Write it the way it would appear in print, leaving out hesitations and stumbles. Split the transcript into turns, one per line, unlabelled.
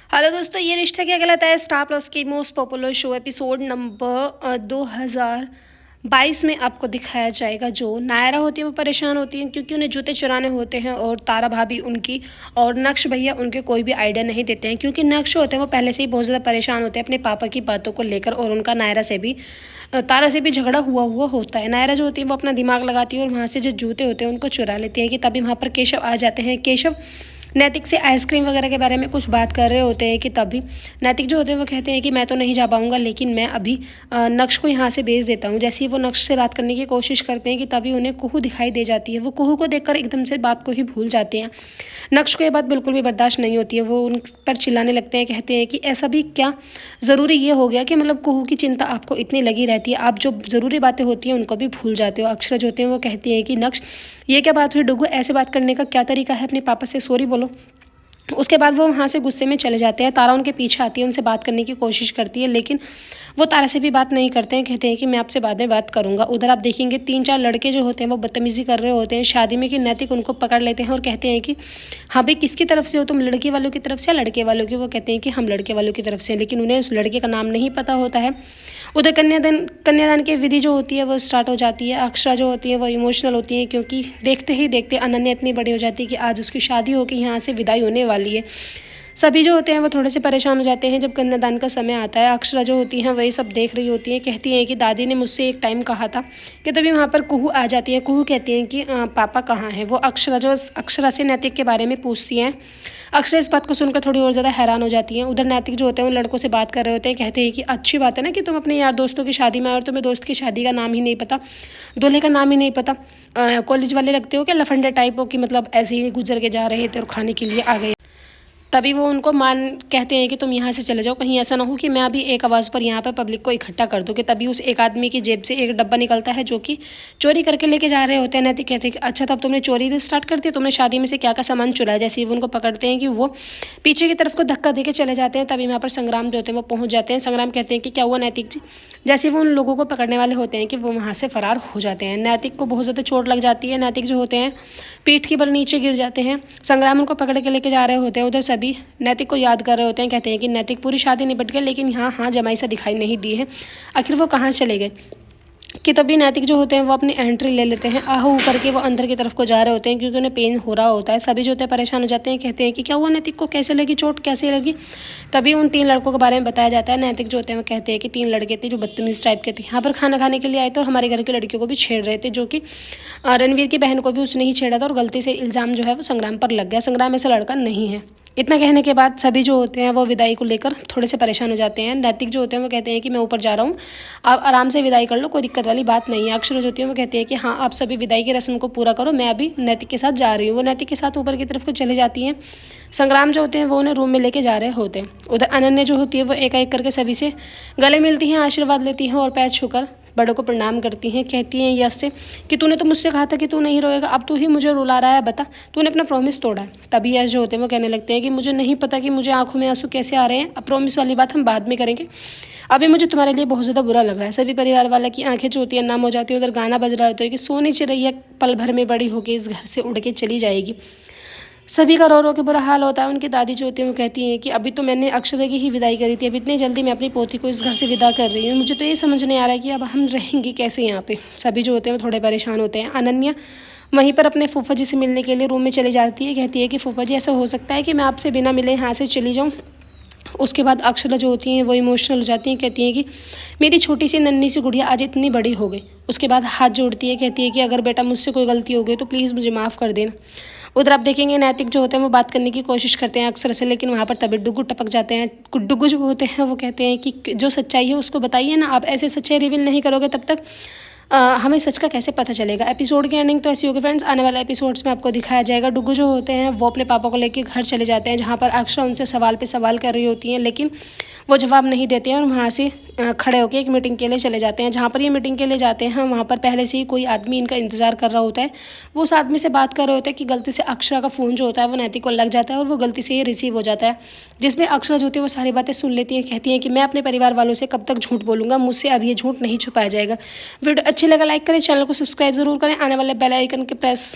Hello दोस्तों, ये रिश्ता क्या कहलाता है स्टार प्लस की most popular show episode number 2022 में आपको दिखाया जाएगा। जो नायरा होती है वो परेशान होती है क्योंकि उन्हें जूते चुराने होते हैं और तारा भाभी उनकी और नक्श भैया उनके कोई भी आइडिया नहीं देते हैं क्योंकि नक्श होते हैं वो पहले से ही बहुत ज़्यादा परेशान होते हैं अपने पापा की बातों को लेकर और उनका नायरा से भी तारा से भी झगड़ा हुआ होता है। नायरा जो होती है वो अपना दिमाग लगाती है और वहाँ से जो जूते होते हैं उनको चुरा लेती हैं कि तभी वहाँ पर केशव आ जाते हैं। केशव नैतिक से आइसक्रीम वगैरह के बारे में कुछ बात कर रहे होते हैं कि तभी नैतिक जो होते हैं वो कहते हैं कि मैं तो नहीं जा पाऊंगा, लेकिन मैं अभी नक्श को यहाँ से भेज देता हूँ। जैसे ही वो नक्श से बात करने की कोशिश करते हैं कि तभी उन्हें कुहू दिखाई दे जाती है। वो कुहू को देखकर एकदम से बात को ही भूल जाते हैं। नक्श को ये बात बिल्कुल भी बर्दाश्त नहीं होती है। वो उन पर चिल्लाने लगते हैं, कहते हैं कि ऐसा भी क्या ज़रूरी ये हो गया कि मतलब कुहू की चिंता आपको इतनी लगी रहती है, आप जो ज़रूरी बातें होती हैं उनको भी भूल जाते हो। अक्षरा जो होते हैं वो कहती हैं कि नक्श ये क्या बात हुई डुगू, ऐसे बात करने का क्या तरीका है, अपने पापा से सॉरी बोलो। उसके बाद वो वहाँ से गुस्से में चले जाते हैं। तारा उनके पीछे आती है, उनसे बात करने की कोशिश करती है, लेकिन वो तारा से भी बात नहीं करते हैं। कहते हैं कि मैं आपसे बाद में बात करूँगा। उधर आप देखेंगे 3-4 लड़के जो होते हैं वो बदतमीज़ी कर रहे होते हैं शादी में कि नैतिक उनको पकड़ लेते हैं और कहते हैं कि हाँ भाई किसकी तरफ से हो तुम, लड़के वालों की तरफ से या लड़के वालों की। वो कहते हैं कि हम लड़के वालों की तरफ से, लेकिन उन्हें उस लड़के का नाम नहीं पता होता है। उधर कन्यादान की विधि जो होती है वो स्टार्ट हो जाती है। अक्षरा जो होती है वो इमोशनल होती है क्योंकि देखते ही देखते अनन्या इतनी बड़ी हो जाती है कि आज उसकी शादी होकर यहाँ से विदाई होने वाली है। सभी जो होते हैं वो थोड़े से परेशान हो जाते हैं जब कन्यादान का समय आता है। अक्षरा जो होती हैं वही सब देख रही होती हैं, कहती हैं कि दादी ने मुझसे एक टाइम कहा था कि तभी वहाँ पर कुहू आ जाती है। कुहू कहती हैं कि पापा कहाँ हैं। वो अक्षरा से नैतिक के बारे में पूछती हैं। अक्षरा इस बात को सुनकर थोड़ी और ज़्यादा हैरान हो जाती हैं। उधर नैतिक जो होते हैं उन लड़कों से बात कर रहे होते हैं, कहते हैं कि अच्छी बात है ना कि तुम अपने यार दोस्तों की शादी में आए और तुम्हें दोस्त की शादी का नाम ही नहीं पता, दूल्हे का नाम ही नहीं पता। कॉलेज वाले लगते हो क्या लफंडे टाइप हो कि मतलब ऐसे ही गुजर के जा रहे थे और खाने के लिए आ गए। तभी वो उनको कहते हैं कि तुम यहाँ से चले जाओ, कहीं ऐसा ना हो कि मैं अभी एक आवाज़ पर यहाँ पर पब्लिक को इकट्ठा कर दूँ। कि तभी उस एक आदमी की जेब से एक डब्बा निकलता है जो कि चोरी करके लेके जा रहे होते हैं। नैतिक कहते हैं कि अच्छा तब तुमने चोरी भी स्टार्ट कर दी, तुमने शादी में से क्या क्या सामान चुराया। जैसे ही वो उनको पकड़ते हैं कि वो पीछे की तरफ को धक्का दे के चले जाते हैं, तभी वहाँ पर संग्राम जो होते हैं वो पहुँच जाते हैं। संग्राम कहते हैं कि क्या हुआ नैतिक जी। जैसे वो उन लोगों को पकड़ने वाले होते हैं कि वो वहाँ से फरार हो जाते हैं। नैतिक को बहुत ज़्यादा चोट लग जाती है। नैतिक जो होते हैं पीठ के बल नीचे गिर जाते हैं। संग्राम उनको पकड़ के लेके जा रहे होते हैं। उधर सभी नैतिक को याद कर रहे होते हैं, कहते हैं कि नैतिक पूरी शादी निपट गई लेकिन यहाँ जमाई सा दिखाई नहीं दी है, आखिर वो कहाँ चले गए। कि तभी नैतिक जो होते हैं वो अपनी एंट्री ले लेते हैं। आहू करके वो अंदर की तरफ को जा रहे होते हैं क्योंकि उन्हें पेन हो रहा होता है। सभी जो होते हैं परेशान हो जाते हैं, कहते हैं कि क्या हुआ नैतिक को, कैसे लगी चोट, कैसे लगी। तभी उन 3 लड़कों के बारे में बताया जाता है। नैतिक जो होते हैं वो कहते हैं कि 3 लड़के थे जो बदतमीज टाइप के थे, यहाँ पर खाना खाने के लिए आए थे और हमारे घर की लड़कियों को भी छेड़ रहे थे, जो कि रणवीर की बहन को भी उसने ही छेड़ा था और गलती से इल्ज़ाम जो है वो संग्राम पर लग गया। संग्राम ऐसा लड़का नहीं है। इतना कहने के बाद सभी जो होते हैं वो विदाई को लेकर थोड़े से परेशान हो जाते हैं। नैतिक जो होते हैं वो कहते हैं कि मैं ऊपर जा रहा हूँ, आप आराम से विदाई कर लो, कोई दिक्कत वाली बात नहीं है। अक्षरा जो होती है वो कहती है कि हाँ आप सभी विदाई की रस्म को पूरा करो, मैं अभी नैतिक के साथ जा रही हूँ। वो नैतिक के साथ ऊपर की तरफ को चले जाती हैं। संग्राम जो होते हैं वो उन्हें रूम में लेके जा रहे होते हैं। उधर अनन्या जो होती है वो एक एक करके सभी से गले मिलती हैं, आशीर्वाद लेती हैं और पैर छूकर बड़ों को प्रणाम करती हैं। कहती हैं यश से कि तूने तो मुझसे कहा था कि तू नहीं रोएगा, अब तू ही मुझे रुला रहा है, बता तूने अपना प्रॉमिस तोड़ा है। तभी यश जो होते हैं वो कहने लगते हैं कि मुझे नहीं पता कि मुझे आंखों में आंसू कैसे आ रहे हैं, अब प्रॉमिस वाली बात हम बाद में करेंगे, अभी मुझे तुम्हारे लिए बहुत ज़्यादा बुरा लग रहा है। सभी परिवार वाले की आंखें जो होती हैं नम हो जाती है। उधर गाना बज रहा होता है कि सोनी चिड़ैया पल भर में बड़ी होकर इस घर से उड़ के चली जाएगी। सभी का रो रो के बुरा हाल होता है। उनकी दादी जो होती है वो कहती हैं कि अभी तो मैंने अक्षरा की ही विदाई करी थी, अब इतनी जल्दी मैं अपनी पोती को इस घर से विदा कर रही हूँ, मुझे तो ये समझ नहीं आ रहा है कि अब हम रहेंगे कैसे यहाँ पे। सभी जो होते हैं वो थोड़े परेशान होते हैं। अनन्या वहीं पर अपने फूफा जी से मिलने के लिए रूम में चली जाती है। कहती है कि फूफा जी ऐसा हो सकता है कि मैं आपसे बिना मिले यहाँ से चली जाऊँ। उसके बाद अक्षरा जो होती हैं वो इमोशनल हो जाती हैं, कहती हैं कि मेरी छोटी सी नन्ही सी गुड़िया आज इतनी बड़ी हो गई। उसके बाद हाथ जोड़ती है, कहती है कि अगर बेटा मुझसे कोई गलती हो गई तो प्लीज़ मुझे माफ़ कर देना। उधर आप देखेंगे नैतिक जो होते हैं वो बात करने की कोशिश करते हैं अक्षरा से, लेकिन वहाँ पर तभी डुगू टपक जाते हैं। डुगू जो होते हैं वो कहते हैं कि जो सच्चाई है उसको बताइए ना, आप ऐसे सच्चाई रिवील नहीं करोगे तब तक हमें सच का कैसे पता चलेगा। एपिसोड की एंडिंग तो ऐसी होगी फ्रेंड्स, आने वाले एपिसोड्स में आपको दिखाया जाएगा। डुगू जो होते हैं वो अपने पापा को लेकर घर चले जाते हैं, जहाँ पर अक्षरा उनसे सवाल पे सवाल कर रही होती हैं, लेकिन वो जवाब नहीं देते हैं और वहाँ से खड़े होकर एक मीटिंग के लिए चले जाते हैं। जहाँ पर ये मीटिंग के लिए जाते हैं वहाँ पर पहले से ही कोई आदमी इनका इंतजार कर रहा होता है। वो उस आदमी से बात कर रहे होते हैं कि गलती से अक्षरा का फ़ोन जो होता है वो नैतिक को लग जाता है और वो गलती से ही रिसीव हो जाता है, जिसमें अक्षरा जो होती है वो सारी बातें सुन लेती है। कहती है कि मैं अपने परिवार वालों से कब तक झूठ बोलूँगा, मुझसे अब ये झूठ नहीं छुपाया जाएगा। वीडियो अच्छी लगा लाइक करें, चैनल को सब्सक्राइब जरूर करें, आने वाले बेल आइकन के प्रेस